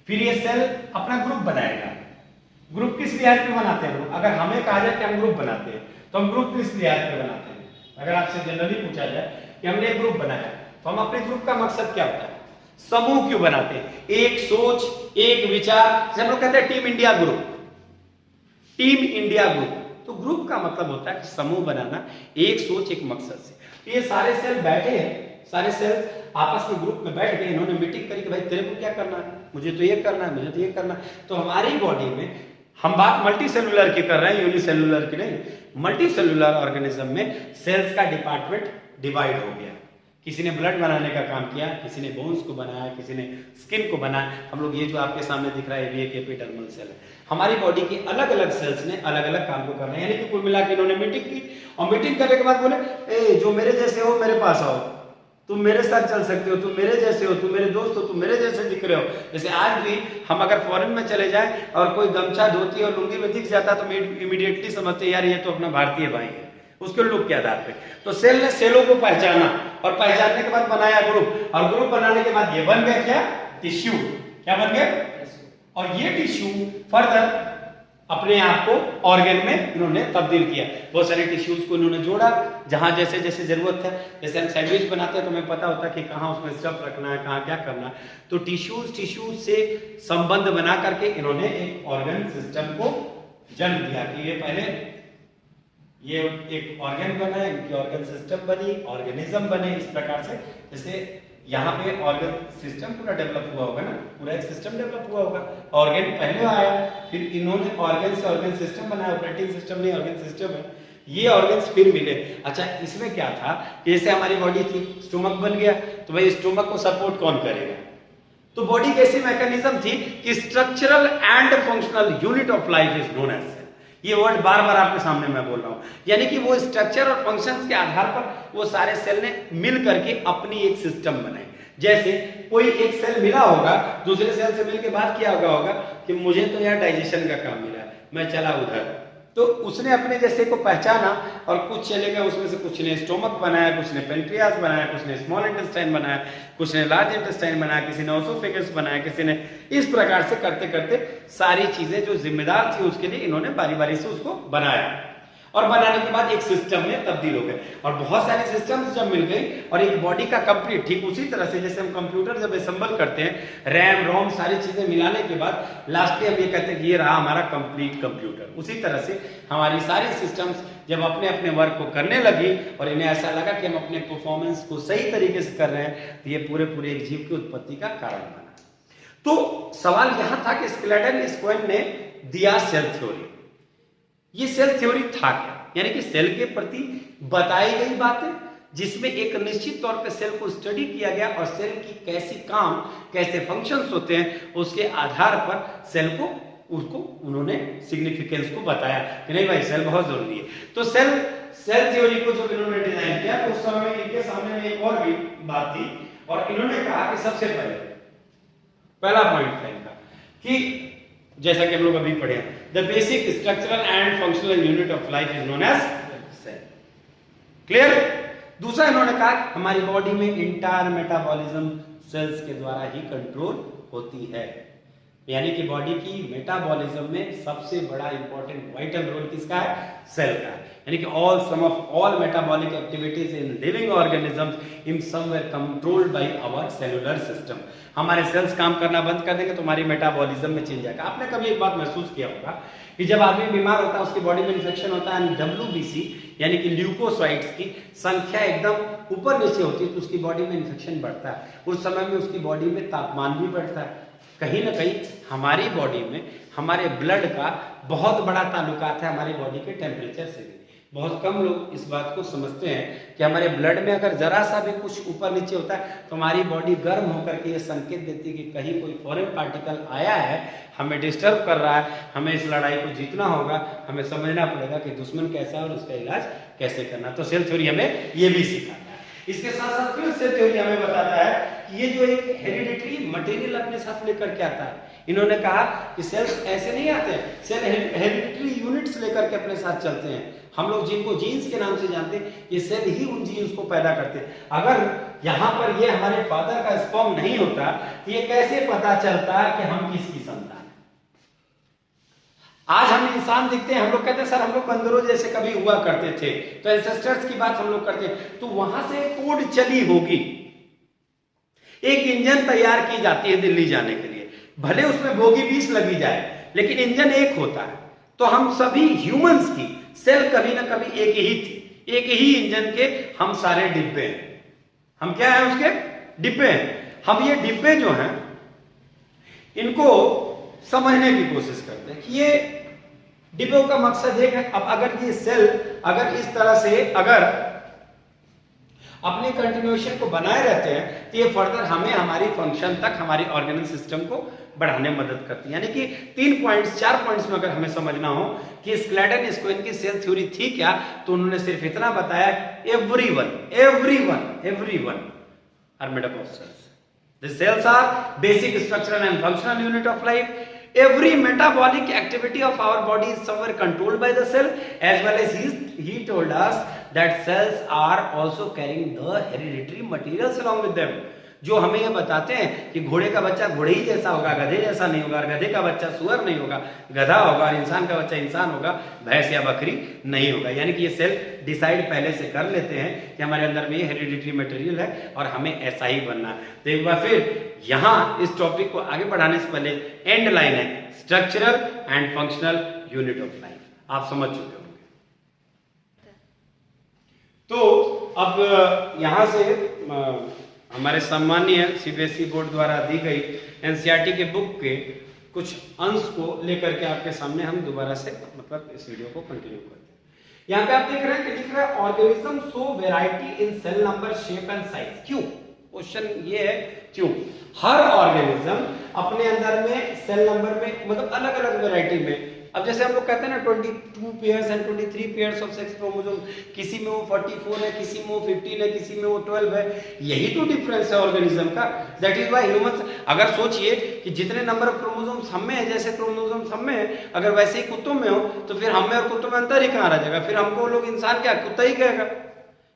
फिर ये सेल अपना ग्रुप बनाएगा। ग्रुप किस लिहाज पे बनाते हैं लोग? अगर हमें कहा जाए कि हम ग्रुप बनाते हैं तो हम ग्रुप किस लिहाज पे बनाते हैं? अगर आपसे जनरली पूछा जाए कि हमने एक ग्रुप बनाया तो हम अपने ग्रुप का मकसद क्या होता है? समूह क्यों बनाते हैं? एक सोच, एक विचार, जैसे हम लोग कहते हैं team India group, team India group. तो ग्रुप का मतलब होता है कि समूह बनाना, एक सोच, एक मकसद से। ये सारे सेल बैठे हैं, सारे सेल आपस में ग्रुप में बैठ गए, इन्होंने मीटिंग करी कि भाई तेरे को क्या करना है, मुझे तो ये करना है, मुझे तो ये करना है। तो हमारी बॉडी में हम बात मल्टी सेलुलर की कर रहे हैं, यूनिसेलुलर की नहीं। मल्टी सेलुलर ऑर्गेनिज्म में सेल्स का डिपार्टमेंट डिवाइड हो गया। किसी ने ब्लड बनाने का काम किया, किसी ने बोन्स को बनाया, किसी ने स्किन को बनाया। हम लोग ये जो आपके सामने दिख रहा है ये एक एपिडर्मल सेल है। हमारी बॉडी के अलग अलग सेल्स ने अलग अलग काम को करना है। यानी कि कुल मिला के इन्होंने मीटिंग की और मीटिंग करने के बाद बोले ए जो मेरे जैसे हो मेरे पास आओ, तुम मेरे साथ चल सकते हो, तुम मेरे जैसे हो, तुम मेरे दोस्त हो, तुम मेरे जैसे दिख रहे हो। जैसे आज भी हम अगर फॉरेन में चले जाएं और कोई गमछा, धोती और लुंगी में दिख जाता तो इमीडिएटली समझते यार ये तो अपना भारतीय भाई है। उसके लुक के आधार पे तो सेल ने सेलों को पहचाना और पहचानने के बाद बनाया ग्रुप, और ग्रुप बनाने के बाद ये बन गया क्या? टिश्यू। क्या बन गया? और ये टिश्यू फर्दर अपने आप को ऑर्गन में इन्होंने तब्दील किया। बहुत सारे टिश्यूज को इन्होंने जोड़ा जहां जैसे जैसे जरूरत है। जैसे हम सैंडविच बनाते हैं तो हमें पता होता है कि कहाँ उसमें स्टफ रखना है, कहाँ क्या करना है। तो टिश्यूज से संबंध बना करके इन्होंने एक ऑर्गन सिस्टम को जन्म दिया कि ये पहले ये एक ऑर्गन बना, इनकी ऑर्गन सिस्टम बनी, ऑर्गेनिज्म बने। इस प्रकार से जैसे यहाँ पे ऑर्गन सिस्टम पूरा डेवलप हुआ होगा ना, पूरा एक सिस्टम डेवलप हुआ होगा। ऑर्गन पहले आया, फिर इन्होंने ऑर्गन से ऑर्गन सिस्टम बनाया। ऑपरेटिंग सिस्टम नहीं, ऑर्गन सिस्टम है। ये ऑर्गन्स फिर मिले। अच्छा, इसमें क्या था, जैसे हमारी बॉडी थी, स्टोमक बन गया, तो भाई स्टोमक को सपोर्ट कौन करेगा? तो बॉडी की ऐसी मैकेनिज्म थी कि structural and functional unit of life is known as. ये वर्ड बार बार आपके सामने मैं बोल रहा हूं। यानी कि वो स्ट्रक्चर और फंक्शंस के आधार पर वो सारे सेल ने मिल करके अपनी एक सिस्टम बनाई। जैसे कोई एक सेल मिला होगा, दूसरे सेल से मिलकर बात किया होगा कि मुझे तो यार डाइजेशन का काम मिला, मैं चला उधर। तो उसने अपने जैसे को पहचाना और कुछ चले गए, उसमें से कुछ ने स्टोमक बनाया, कुछ ने पेनक्रियास बनाया, कुछ ने स्मॉल इंटेस्टाइन बनाया, कुछ ने लार्ज इंटेस्टाइन बनाया, किसी ने ओसोफेगस बनाया, किसी ने इस प्रकार से करते करते सारी चीजें जो जिम्मेदार थी उसके लिए इन्होंने बारी बारी से उसको बनाया। और बनाने के बाद एक सिस्टम में तब्दील हो गए और बहुत सारी सिस्टम्स जब मिल गई और एक बॉडी का कंप्लीट, ठीक उसी तरह से जैसे हम कंप्यूटर जब असेंबल करते हैं, रैम रोम सारी चीजें मिलाने के बाद लास्ट में हम ये कहते हैं कि ये रहा हमारा कंप्लीट कंप्यूटर। उसी तरह से हमारी सारी सिस्टम्स जब अपने अपने वर्क को करने लगी और इन्हें ऐसा लगा कि हम अपने परफॉर्मेंस को सही तरीके से कर रहे हैं, तो ये पूरे एक जीव की उत्पत्ति का कारण बना। तो सवाल यहां था कि स्केलेटन स्क्वेन ने दिया सेल थ्योरी। ये सेल थ्योरी था क्या? यानी कि सेल के प्रति बताई गई बातें, जिसमें एक निश्चित तौर पे सेल को स्टडी किया गया और सेल की कैसी काम, कैसे फंक्शंस होते हैं, उसके आधार पर सेल को उसको उन्होंने सिग्निफिकेंस को बताया कि नहीं भाई सेल बहुत जरूरी है। तो सेल थ्योरी को जब इन्होंने डिजाइन किया तो उस समय इनके सामने में एक और भी बात थी, और इन्होंने कहा कि सबसे पहला पॉइंट था इनका कि जैसा कि हम लोग अभी पढ़े the basic structural and functional unit of life is known as cell. Clear. दूसरा इन्होंने कहा हमारी बॉडी में इंटायर मेटाबॉलिज्म सेल्स के द्वारा ही कंट्रोल होती है, यानी कि बॉडी की मेटाबॉलिज्म में सबसे बड़ा इंपॉर्टेंट वाइटल रोल किसका है? सेल का है। यानी कि all sum of all metabolic activities in living organisms in somewhere controlled by our cellular system. हमारे सेल्स काम करना बंद कर देंगे तो हमारी मेटाबॉलिज्म में चेंज आएगा। आपने कभी एक बात महसूस किया होगा कि जब आदमी बीमार होता है उसकी बॉडी में इन्फेक्शन होता है, WBC यानी कि ल्यूकोसाइट्स की संख्या एकदम ऊपर नीचे होती है तो उसकी बॉडी में इन्फेक्शन बढ़ता है। उस समय में उसकी बॉडी में तापमान भी बढ़ता है। कहीं ना कहीं हमारी बॉडी में हमारे ब्लड का बहुत बड़ा ताल्लुकात है हमारी बॉडी के टेम्परेचर से भी। बहुत कम लोग इस बात को समझते हैं कि हमारे ब्लड में अगर जरा सा भी कुछ ऊपर नीचे होता है तो हमारी बॉडी गर्म होकर के ये संकेत देती है कि कहीं कोई फॉरेन पार्टिकल आया है, हमें डिस्टर्ब कर रहा है, हमें इस लड़ाई को जीतना होगा, हमें समझना पड़ेगा कि दुश्मन कैसा है और उसका इलाज कैसे करना। तो सेल थ्योरी हमें ये भी सिखाता है। इसके साथ साथ फिर सेल थ्योरी हमें बताता है कि ये जो एक हेरिडिटरी मटेरियल अपने साथ लेकर के आता है। इन्होंने कहा कि सेल्स ऐसे नहीं आते हैं, सेल हेरिडिटरी यूनिट्स लेकर के अपने साथ चलते हैं। हम लोग जिनको जीन्स के नाम से जानते हैं, ये सेल ही उन जीन्स को पैदा करते हैं। अगर यहाँ पर ये हमारे फादर का स्पर्म नहीं होता तो ये कैसे पता चलता कि हम किसकी संतान है? आज हम इंसान दिखते हैं, हम लोग कहते हैं सर हम लोग बंदरों जैसे कभी हुआ करते थे, तो एंसेस्टर्स की बात हम लोग करते हैं, तो वहां से कोड चली होगी। एक इंजन तैयार की जाती है दिल्ली जाने के लिए, भले उसमें बोगी 20 लगी जाए लेकिन इंजन एक होता है। तो हम सभी ह्यूमंस की सेल कभी ना कभी एक ही थी, एक ही इंजन के हम सारे डिब्बे हैं। हम क्या है? उसके डिब्बे हैं। हम ये डिब्बे जो हैं इनको समझने की कोशिश करते हैं कि ये डिब्बों का मकसद एक है। अब अगर ये सेल अगर इस तरह से अगर अपने कंटिन्यूएशन को बनाए रहते हैं तो ये फर्दर हमें हमारी फंक्शन तक हमारी ऑर्गेनल सिस्टम को बढ़ाने में मदद करती है। यानी कि 4 पॉइंट्स में अगर हमें समझना हो कि स्क्लेटन स्क्वेन की सेल थ्योरी थी क्या, तो उन्होंने सिर्फ इतना बताया everyone are made up of cells. The cells are basic structural and functional unit of life. Every metabolic activity of our body is somewhere controlled by the cell, as well as he told us that cells are also carrying the hereditary materials along with them. जो हमें ये बताते हैं कि घोड़े का बच्चा घोड़े ही जैसा होगा, गधे जैसा नहीं होगा, गधे का बच्चा सुअर नहीं होगा, गधा होगा, और इंसान का बच्चा इंसान होगा, भैंस या बकरी नहीं होगा। यानी कि ये सेल डिसाइड पहले से कर लेते हैं कि हमारे अंदर में ये हेरिडिटरी मटेरियल है और हमें ऐसा ही बनना है। तो एक बार फिर यहाँ इस टॉपिक को आगे बढ़ाने से पहले एंड लाइन है structural and functional unit of life, आप समझ चुके होंगे। तो अब यहाँ से हमारे सम्मानीय CBSE बोर्ड द्वारा दी गई NCERT के बुक के कुछ अंश को लेकर के आपके सामने हम दोबारा से मतलब इस वीडियो को कंटिन्यू करते हैं। यहाँ पे आप देख रहे हैं कि लिख रहा है organism show variety in cell number, shape and size. क्यों? क्वेश्चन ये है क्यों। हर ऑर्गेनिज्म अपने अंदर में सेल नंबर में मतलब अलग अलग वैरायटी में, अब जैसे हम लोग कहते हैं ना 22 pairs and 23 pairs of sex chromosome, किसी में वो 44 है, किसी में वो 15 है, किसी में वो 12 है। यही तो डिफरेंस है ऑर्गेनिज्म का। दैट इज व्हाई ह्यूमंस, अगर सोचिए कि जितने नंबर ऑफ क्रोमोसोम्स हम में है, जैसे क्रोमोसोम्स हम में है, अगर वैसे ही कुत्तों में हो तो फिर हम में और कुत्तों में अंतर ही कहाँ रह जाएगा? फिर हमको लोग इंसान क्या कुत्ता ही कहेगा।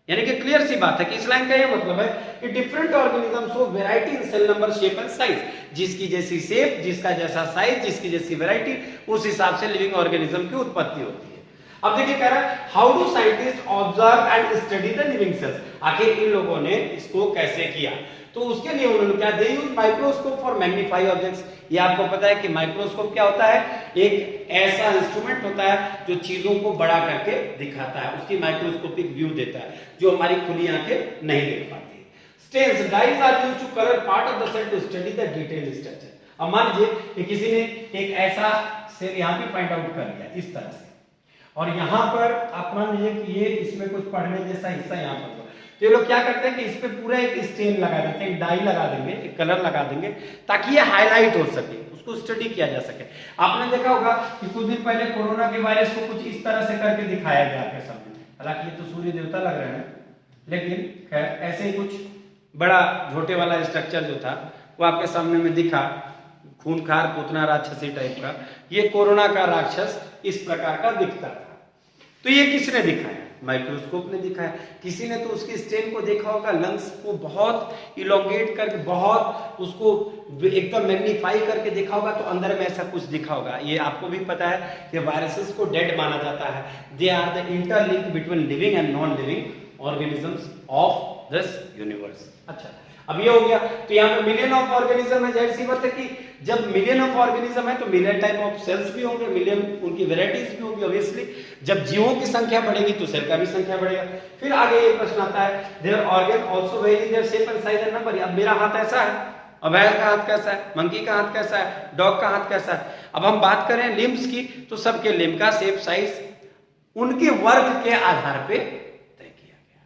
यानी कि क्लियर सी बात है कि इस लाइन का ये मतलब है कि different organism show variety in cell number, shape and size. जिसकी जैसी शेप, जिसका जैसा साइज, जिसकी जैसी वैरायटी, उस हिसाब से लिविंग ऑर्गेनिज्म की उत्पत्ति होती है। अब देखिए कह रहा है how do scientist observe and study the living cells. आखिर इन लोगों ने इसको कैसे किया? तो उसके लिए उन्होंने क्या, they use microscope for magnify objects. ये आपको पता है कि माइक्रोस्कोप क्या होता है? एक ऐसा इंस्ट्रूमेंट होता है जो चीजों को बड़ा करके दिखाता है, उसकी माइक्रोस्कोपिक व्यू देता है जो हमारी खुली आंखें नहीं देख पाती। Stains, dyes are used to colour part of the cell to study the detail structure. अब मान लीजिए कि किसी ने एक ऐसा सेल यहाँ पे फाइंड आउट कर लिया इस तरह से, और यहाँ पर आप मान लीजिए कि ये इसमें कुछ पढ़ने जैसा हिस्सा यहाँ पर, तो ये लोग क्या करते हैं कि इस पे पूरा एक स्टेन लगा देते हैं, एक डाई लगा देंगे, एक कलर लगा देंगे ताकि ये हाईलाइट हो सके, उसको स्टडी किया जा सके। आपने देखा होगा कि कुछ दिन पहले कोरोना के वायरस को कुछ इस तरह से करके दिखाया गया आपके सामने। हालांकि ये तो सूर्य देवता लग रहे हैं, लेकिन खैर ऐसे ही कुछ बड़ा झोटे वाला स्ट्रक्चर जो था वो आपके सामने में दिखा, खूनखार पूतना राक्षसी टाइप का। ये कोरोना का राक्षस इस प्रकार का दिखता था। तो ये किसने दिखाया? माइक्रोस्कोप ने दिखाया। किसी ने तो उसके स्टेन को देखा होगा, लंग्स को बहुत इलोंगेट करके, बहुत उसको एकदम मैग्नीफाई करके देखा होगा, तो अंदर में ऐसा कुछ दिखा होगा। ये आपको भी पता है कि वायरसेस को डेड माना जाता है। They are the interlink between living and non living organisms of this universe. अच्छा, अब ये हो गया। तो यहाँ पे मिलियन ऑफ ऑर्गेनिज्म है, जाहिर सी बात है कि जब मिलियन ऑफ ऑर्गेनिज्म है तो मिलियन टाइप ऑफ सेल्स भी होंगे, मिलियन उनकी वेराइटीज भी होगी ऑब्वियसली। जब जीवों की संख्या बढ़ेगी तो सेल का भी संख्या बढ़ेगा। फिर आगे ये प्रश्न आता है, their organ also vary their shape and size and number. अब मेरा हाथ ऐसा है, अब बैल का हाथ कैसा है, मंकी का हाथ कैसा है, डॉग का हाथ कैसा है। अब हम बात करें लिम्स की, तो सबके लिम्ब का शेप साइज उनके वर्क के आधार पे तय किया गया।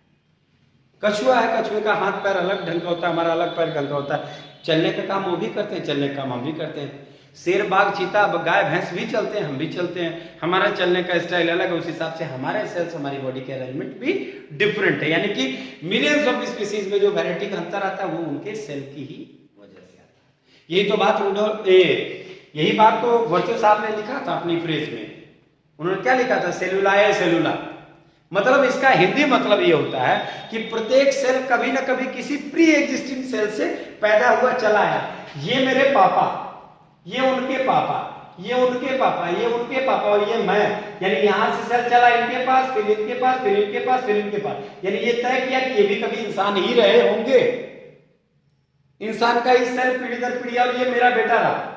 कछुआ है, कछुए का हाथ पैर अलग ढंग का होता है, हमारा अलग पैर ढंग का होता है। चलने का काम वो भी करते हैं, चलने का काम हम भी करते हैं। शेर, बाघ, चीता, गाय, भैंस भी चलते हैं, हम भी चलते हैं। हमारा चलने का स्टाइल अलग है, उस हिसाब से हमारे सेल्स, हमारी बॉडी के अरेंजमेंट भी डिफरेंट है। यानी कि मिलियंस ऑफ स्पीसीज में जो वैरायटी का अंतर आता है वो उनके सेल की ही वजह से आता है। यही बात तो वर्चो साहब ने लिखा था अपनी फ्रेज में। उन्होंने क्या लिखा था? सेलुलाए सेलुला। मतलब इसका हिंदी मतलब ये होता है कि प्रत्येक सेल कभी ना कभी किसी प्री एग्जिस्टिंग सेल से पैदा हुआ चला आया। ये मेरे पापा, ये उनके पापा, ये उनके पापा, ये उनके पापा और ये मैं। यानी यहां से सेल चला इनके पास, फिर इनके पास, फिर इनके पास, फिर इनके पास। यानी ये तय किया कि ये भी कभी इंसान ही रहे होंगे। इंसान का ही सेल पीढ़ी दर पीढ़ी, और ये मेरा बेटा रहा,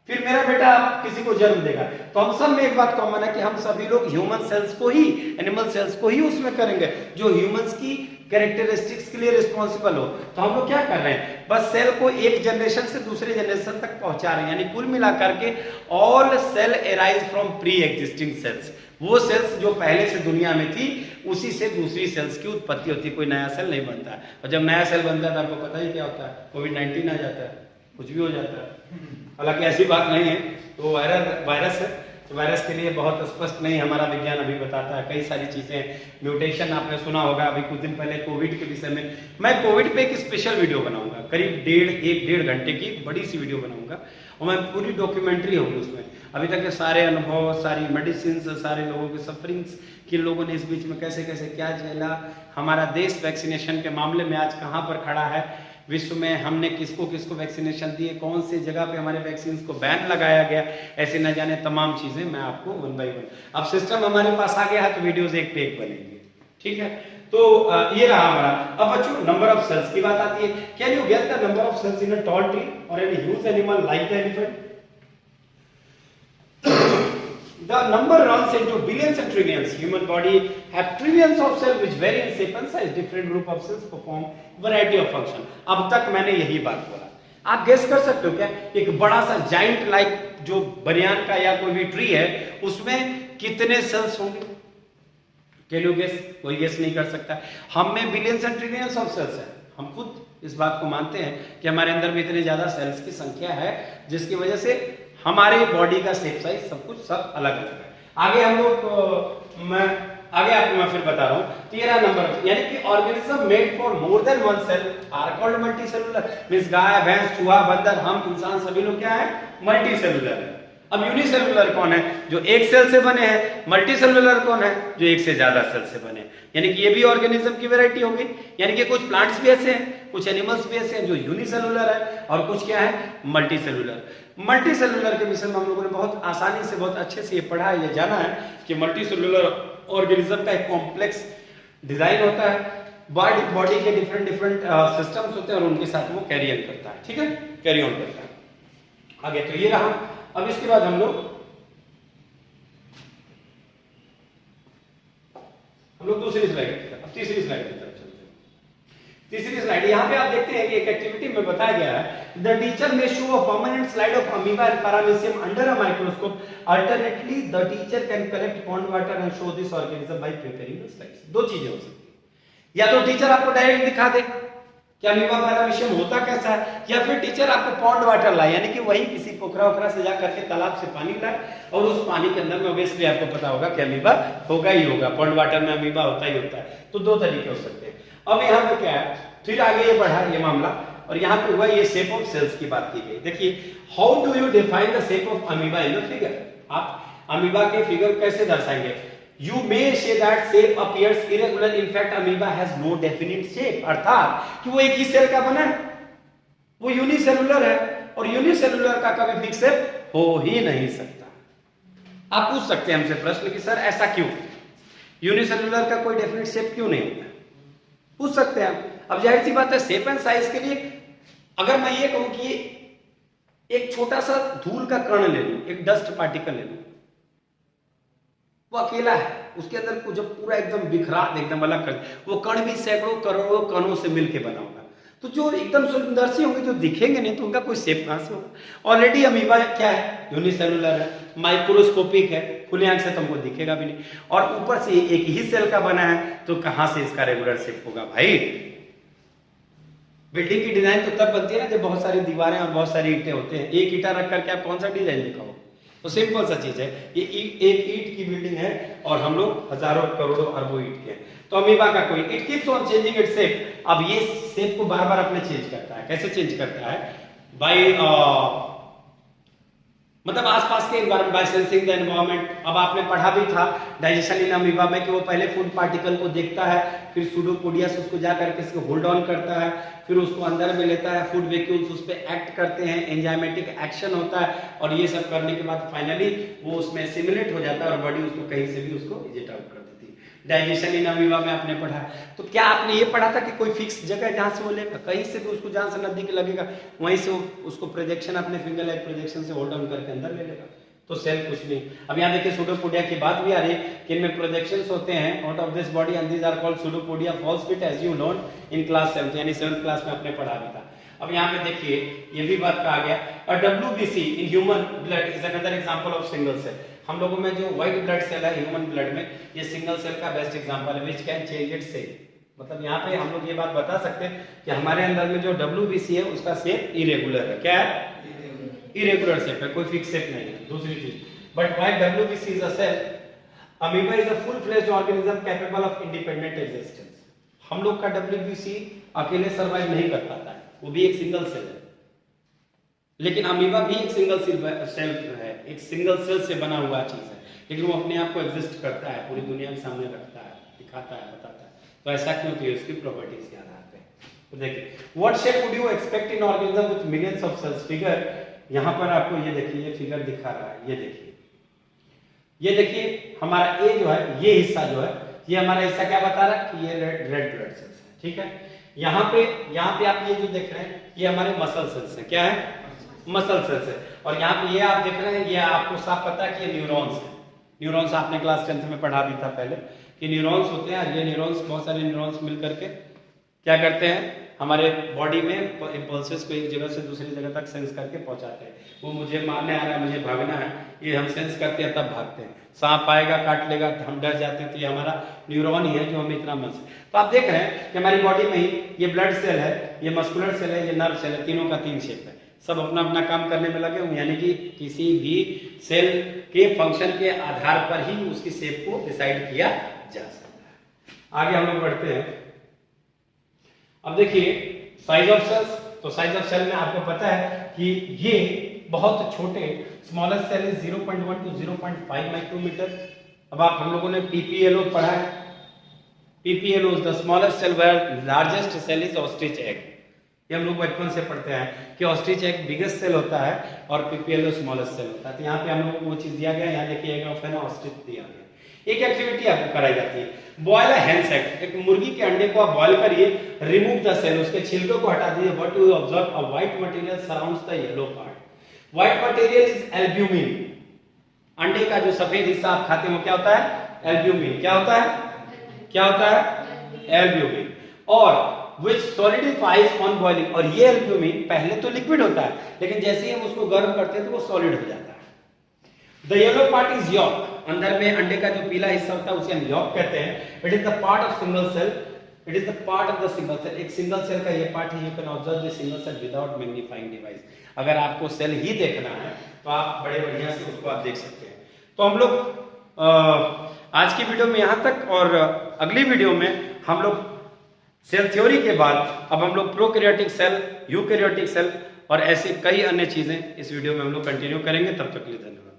फिर मेरा बेटा किसी को जन्म देगा। तो हम सब में एक बात कॉमन है कि हम सभी लोग ह्यूमन सेल्स को ही, एनिमल सेल्स को ही उसमें करेंगे जो ह्यूमंस की कैरेक्टरिस्टिक्स के लिए रिस्पॉन्सिबल हो। तो हम लोग क्या कर रहे हैं? बस सेल को एक जनरेशन से दूसरे जनरेशन तक पहुंचा रहे हैं। यानी कुल मिलाकर के all cell arise from pre existing cells. वो सेल्स जो पहले से दुनिया में थी उसी से दूसरी सेल्स की उत्पत्ति होती है। कोई नया सेल नहीं बनता है। और जब नया सेल बनता है तो आपको पता ही क्या होता है, कोविड-19 आ जाता है, कुछ भी हो जाता है। हालांकि ऐसी बात नहीं है, तो वायरस है, तो वायरस के लिए बहुत स्पष्ट नहीं हमारा विज्ञान अभी बताता है। कई सारी चीजें, म्यूटेशन आपने सुना होगा। अभी कुछ दिन पहले कोविड के विषय में, मैं कोविड पे एक स्पेशल वीडियो बनाऊंगा, करीब 1.5 घंटे की बड़ी सी वीडियो बनाऊंगा, और मैं पूरी डॉक्यूमेंट्री होगी उसमें। अभी तक के सारे अनुभव, सारी मेडिसिन, सारे लोगों के सफरिंग्स, किन लोगों ने इस बीच में कैसे कैसे क्या झेला, हमारा देश वैक्सीनेशन के मामले में आज कहाँ पर खड़ा है विश्व में, हमने किसको किसको वैक्सीनेशन दिए, कौन सी जगह पे हमारे वैक्सीन को बैन लगाया गया, ऐसे न जाने तमाम चीजें मैं आपको वन बाय वन। अब सिस्टम हमारे पास आ गया है तो वीडियोस एक पे एक बनेंगे, ठीक है। तो ये रहा हमारा। अब बच्चों नंबर ऑफ सेल्स की बात आती है। Can you guess the number of cells in a tall tree और any huge animal like the elephant? The number runs into billions and trillions. Human body have trillions of cells which vary in shape and size. Different group of cells perform variety of function. अब तक मैंने यही बात बोला। आप गेस कर सकते हो क्या? एक बड़ा सा जाइंट लाइक जो बनियान का या कोई भी ट्री है उसमें कितने सेल्स होंगे? Can you guess? कोई गेस नहीं कर सकता। हम में billions and trillions of cells है। हम खुद इस बात को मानते हैं कि हमारे अंदर में इतने ज्यादा सेल्स की संख्या है जिसकी वजह से हमारे बॉडी का शेप साइज सब कुछ सब अलग अलग है। आगे हम लोग आगे आपको मैं फिर बता रहा हूँ। 13 नंबर, यानी कि organism made for more than one cell are called multicellular. Means गाय, भैंस, चूहा, बंदर, हम इंसान सभी लोग क्या है? मल्टीसेलुलर है। अब यूनिसेलुलर कौन है? जो एक सेल से बने हैं। मल्टीसेलुलर कौन है? जो एक से ज्यादा सेल से बने। यानी कि ये भी ऑर्गेनिज्म की वैरायटी होगी। यानी कि कुछ प्लांट्स भी ऐसे हैं, कुछ एनिमल्स भी ऐसे हैं जो यूनिसेलुलर है, और कुछ क्या है? मल्टीसेलुलर। मल्टीसेलुलर के विषय में हम लोगों ने बहुत आसानी से, बहुत अच्छे से ये पढ़ा है, ये जाना है कि मल्टीसेलुलर ऑर्गेनिज्म का एक कॉम्प्लेक्स डिजाइन होता है। बॉडी के डिफरेंट सिस्टम्स होते हैं और उनके साथ वो कैरी ऑन करता है, ठीक है, कैरी ऑन करता है। आगे तो ये रहा। अब इसके बाद हम लोग दूसरी स्लाइड की तरफ, अब तीसरी स्लाइड की तरफ चलते हैं। तीसरी स्लाइड, यहाँ पे आप देखते हैं कि एक एक्टिविटी में बताया गया है, द टीचर में show a permanent slide of amoeba and paramecium under a microscope. Alternately the teacher can collect pond water and show this organism by preparing the slides. दो चीजें हो सकती है, या तो टीचर आपको डायरेक्ट दिखा दे कि अमीबा पैरामीशियम होता कैसा है, या फिर टीचर आपको पॉन्ड वाटर लाए, यानी कि वही किसी पोखरा ओखरा से जा करके तालाब से पानी लाए और उस पानी के अंदर में ऑब्वियसली आपको पता होगा कि अमीबा होगा ही होगा, पॉन्ड वाटर में अमीबा होता ही होता है। तो दो तरीके हो सकते हैं। अब यहाँ पे क्या है, फिर आगे ये बढ़ा ये मामला, और यहाँ पे हुआ ये शेप ऑफ सेल्स की बात की गई। देखिए how do you define the shape of amoeba in the figure, आप अमीबा के फिगर कैसे दर्शाएंगे? You may say that shape appears irregular, in fact amoeba has no definite shape, अर्थात कि वो एक ही सेल का बना है, वो यूनिसेलुलर है, और यूनिसेलुलर का कभी फिक्स शेप हो ही नहीं सकता। आप पूछ सकते हैं हमसे प्रश्न कि सर ऐसा क्यों, यूनिसेलुलर का कोई डेफिनेट शेप क्यों नहीं होता, पूछ सकते हैं आप। अब जाहिर सी बात है शेप एंड साइज के लिए अगर मैं ये कहूं कि एक छोटा सा धूल का कण ले लूं, एक डस्ट पार्टिकल ले लूं, वो अकेला है, उसके अंदर को जब पूरा एकदम बिखरा एकदम अलग कर, वो कण भी सैकड़ों करोड़ों कणों से मिलकर बना होगा, तो जो एकदम सुंदरसी होंगे जो दिखेंगे नहीं तो उनका कोई शेप कहां से होगा। ऑलरेडी अमीबा क्या है, यूनिसेलुलर है, माइक्रोस्कोपिक है, खुले आंख से तुमको दिखेगा भी नहीं, और ऊपर से एक ही सेल का बना है, तो कहां से इसका रेगुलर शेप होगा भाई। बिल्डिंग की डिजाइन तो तब बनती है ना जब बहुत सारी दीवारें और बहुत सारी ईंटें होते हैं, एक ईंटा रख करके आप कौन सा डिजाइन दिखाओ, तो सिंपल सा चीज है, ये एक ईंट की बिल्डिंग है और हम लोग हजारों करोड़ों अरबों ईंट के हैं, तो अमीबा का कोई it keeps on changing its shape. अब ये शेप को बार बार अपने चेंज करता है, कैसे चेंज करता है? बाय मतलब आसपास के environment, by sensing the environment. अब आपने पढ़ा भी था डाइजेशन इन अमीबा में कि वो पहले फूड पार्टिकल को देखता है, फिर सूडोपोडियस उसको जा करके इसको होल्ड ऑन करता है, फिर उसको अंदर में लेता है, फूड वैक्यूल्स उस पर एक्ट करते हैं, एंजाइमेटिक एक्शन होता है, और ये सब करने के बाद फाइनली वो उसमें एसिमिलेट हो जाता है और बॉडी उसको कहीं से भी उसको इजेक्ट आउट कर देती है। डाइजेशन इन अमीबा में आपने पढ़ा, तो क्या आपने ये पढ़ा था कि कोई फिक्स जगह जहां से वो लेगा, कहीं से भी उसको जहां से नजदीक लगेगा वहीं से उसको प्रोजेक्शन अपने फिंगर लाइक प्रोजेक्शन से होल्ड ऑन करके अंदर ले लेगा, तो सेल कुछ नहीं। अब यहाँ देखिए सूडोपोडिया की बात भी आ रही है कि इनमें प्रोजेक्शंस होते हैं out of this body and these are called pseudopodia false feet as you learn in class 7, यानी 7th क्लास में आपने पढ़ा भी था। अब यहाँ पे देखिए ये भी बात कहा गया, a WBC in human blood is another example of single cell. हम लोगों में जो व्हाइट ब्लड सेल है ह्यूमन ब्लड में, ये सिंगल सेल का बेस्ट एग्जांपल है, which can change its shape. मतलब यहाँ पे हम लोग ये बात बता सकते हैं कि हमारे अंदर में जो WBC है उसका शेप इरेगुलर है। क्या है? इरेगुलर शेप है, कोई फिक्स शेप नहीं है। दूसरी चीज, but why WBC is a cell, amoeba is a full fledged organism capable of independent existence. हम लोग का WBC अकेले सर्वाइव नहीं कर पाता है, वो भी एक सिंगल सेल है, लेकिन अमीबा भी एक सिंगल सेल है, एक सिंगल सेल से बना हुआ चीज है, लेकिन वो अपने आप को एग्जिस्ट करता है, पूरी दुनिया के सामने रखता है, दिखाता है, बताता है। तो ऐसा क्यों? तो इसकी प्रॉपर्टीज के आधार पे। तो देखिए what shape would you expect in organism with millions of cells. Figure यहाँ पर आपको ये देखिए, ये फिगर दिखा रहा है, ये देखिए हमारा ए जो है, ये हिस्सा जो है, ये हमारा हिस्सा क्या बता रहा है कि ये रेड ब्लड सेल्स है, ठीक है। यहाँ पे आप ये जो देख रहे हैं ये हमारे मसल सेल्स हैं। क्या है? मसल सेल्स है। और यहाँ पे ये आप देख रहे हैं, ये आपको साफ पता है कि ये न्यूरॉन्स है। न्यूरॉन्स आपने क्लास 10th में पढ़ा भी था पहले कि न्यूरॉन्स होते हैं, ये न्यूरॉन्स, बहुत सारे न्यूरॉन्स मिल करके क्या करते हैं, हमारे बॉडी में इंपल्सेस को एक जगह से दूसरी जगह तक सेंस करके पहुंचाते हैं। वो मुझे मारने आ रहा है, मुझे भागना है, ये हम सेंस करते हैं तब भागते हैं। सांप आएगा काट लेगा तो हम डर जाते हैं, तो ये हमारा न्यूरॉन ही है जो हमें इतना मस। तो आप देख रहे हैं कि हमारी बॉडी में ही ये ब्लड सेल है, ये मस्कुलर सेल है, ये नर्व सेल है, तीनों का 3 शेप है, सब अपना अपना काम करने में लगे हुए, यानी कि किसी भी सेल के फंक्शन के आधार पर ही उसकी शेप को डिसाइड किया जा सकता है। आगे हम लोग बढ़ते हैं। अब देखिए साइज ऑफ सेल्स, तो साइज ऑफ सेल में आपको पता है कि ये बहुत छोटे, smallest cell is 0.1 to 0.5 micrometer. अब हम लोगों ने PPLO पढ़ा है, PPLO is the smallest cell where largest cell is ostrich egg. ये हम लोग बचपन से पढ़ते हैं कि ऑस्ट्रिच एग बिगेस्ट सेल होता है और PPLO स्मॉलेस्ट सेल होता है। तो यहाँ पे हम लोगों को वो चीज दिया गया, यहाँ देखिए एग ऑफ है ना, ऑस्ट्रिच दिया गया। एक एक्टिविटी आपको कराई जाती है, बॉयल अ हेन सेक, एक मुर्गी के अंडे को आप बॉयल करिए, रिमूव द सेल, उसके छिलके को हटा दीजिए। What you observe, a white material surrounds the yellow part. White material is albumin. अंडे का जो सफेद हिस्सा आप खाते हैं वो क्या होता है? एल्ब्यूमिन। क्या होता है? क्या होता है? एल्ब्यूमिन। और which solidifies on boiling, और ये एल्ब्यूमिन पहले तो लिक्विड होता है, लेकिन जैसे ही हम उसको गर्म करते हैं तो वो सॉलिड हो जाता है। The yellow part is yolk, अंदर में अंडे का जो पीला हिस्सा होता है उसे हम yolk कहते हैं। It is the part of single cell, it is the part of the single cell, एक सिंगल सेल का ये पार्ट है। You can observe the single cell without magnifying device। अगर आपको सेल ही देखना है तो आप बड़े बढ़िया से उसको आप देख सकते हैं। तो हम लोग आज की वीडियो में यहाँ तक, और अगली वीडियो में हम लोग सेल थ्योरी के बाद अब हम लोग प्रोकैरियोटिक सेल, यूकैरियोटिक सेल और ऐसे कई अन्य चीजें इस वीडियो में हम लोग कंटिन्यू करेंगे। तब तक के लिए धन्यवाद।